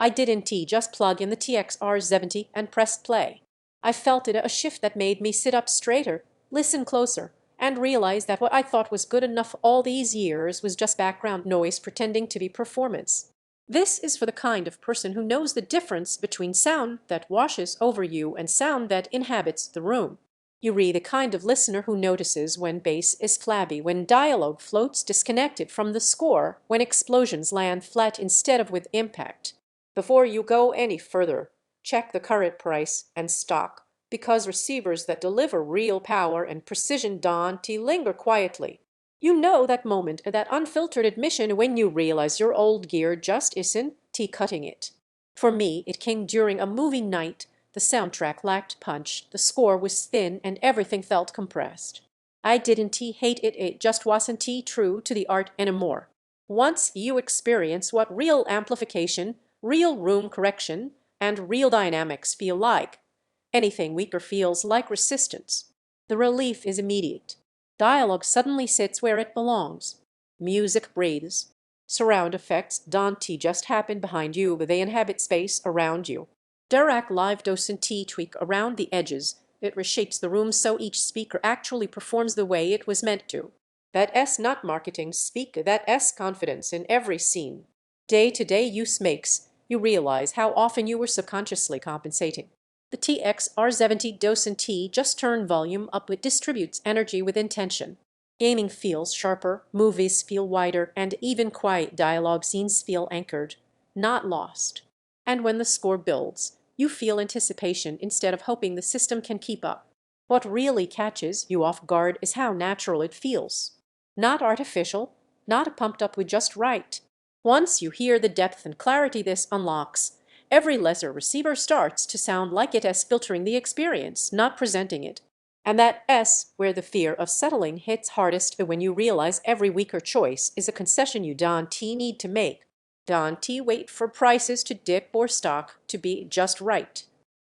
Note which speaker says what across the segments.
Speaker 1: I didn't just plug in the TX-R70 and pressed play. I felt it a shift that made me sit up straighter, listen closer, and realize that what I thought was good enough all these years was just background noise pretending to be performance. This is for the kind of person who knows the difference between sound that washes over you and sound that inhabits the room. You're the kind of listener who notices when bass is flabby, when dialogue floats disconnected from the score, when explosions land flat instead of with impact. Before you go any further, check the current price and stock, because receivers that deliver real power and precision don't linger quietly. You know that moment, that unfiltered admission when you realize your old gear just isn't cutting it. For me, it came during a movie night. The soundtrack lacked punch, the score was thin, and everything felt compressed. I didn't hate it, it just wasn't true to the art anymore. Once you experience what real amplification, real room correction, and real dynamics feel like, anything weaker feels like resistance. The relief is immediate. Dialogue suddenly sits where it belongs. Music breathes. Surround effects don't just happen behind you, but they inhabit space around you. Dirac Live doesn't tweak around the edges. It reshapes the room so each speaker actually performs the way it was meant to. That's not marketing speak, that's confidence in every scene. Day-to-day use makes you realize how often you were subconsciously compensating. The TX-R70 doesn't just turn volume up, it distributes energy with intention. Gaming feels sharper, movies feel wider, and even quiet dialogue scenes feel anchored, not lost. And when the score builds, you feel anticipation instead of hoping the system can keep up. What really catches you off guard is how natural it feels. Not artificial, not pumped up with just right. Once you hear the depth and clarity this unlocks, every lesser receiver starts to sound like it is filtering the experience, not presenting it. And that S where the fear of settling hits hardest, when you realize every weaker choice is a concession you don't need to make. Don't wait for prices to dip or stock to be just right.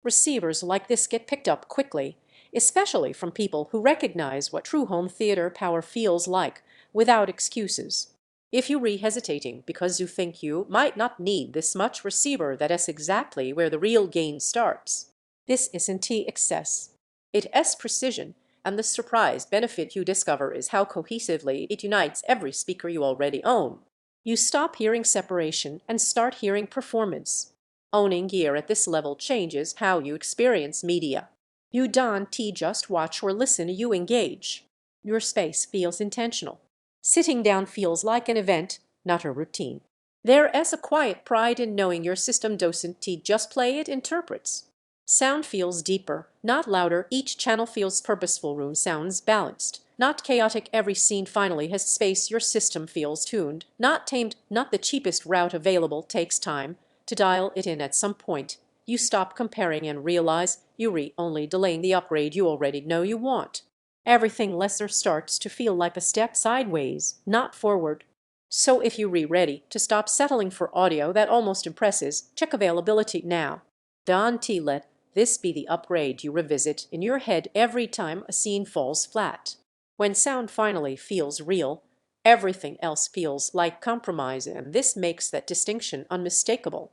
Speaker 1: Receivers like this get picked up quickly, especially from people who recognize what true home theater power feels like, without excuses. If you're hesitating because you think you might not need this much receiver, that's exactly where the real gain starts. This isn't excess. It's precision, and the surprise benefit you discover is how cohesively it unites every speaker you already own. You stop hearing separation and start hearing performance. Owning gear at this level changes how you experience media. You don't just watch or listen, you engage. Your space feels intentional. Sitting down feels like an event, not a routine. There is a quiet pride in knowing your system doesn't just play, it interprets. Sound feels deeper, not louder. Each channel feels purposeful. Room sounds balanced, not chaotic. Every scene finally has space. Your system feels tuned, not tamed. Not the cheapest route available. Takes time to dial it in. At some point, you stop comparing and realize you're only delaying the upgrade you already know you want. Everything lesser starts to feel like a step sideways, not forward. So if you're ready to stop settling for audio that almost impresses, check availability now. Don't let this be the upgrade you revisit in your head every time a scene falls flat. When sound finally feels real, everything else feels like compromise, and this makes that distinction unmistakable.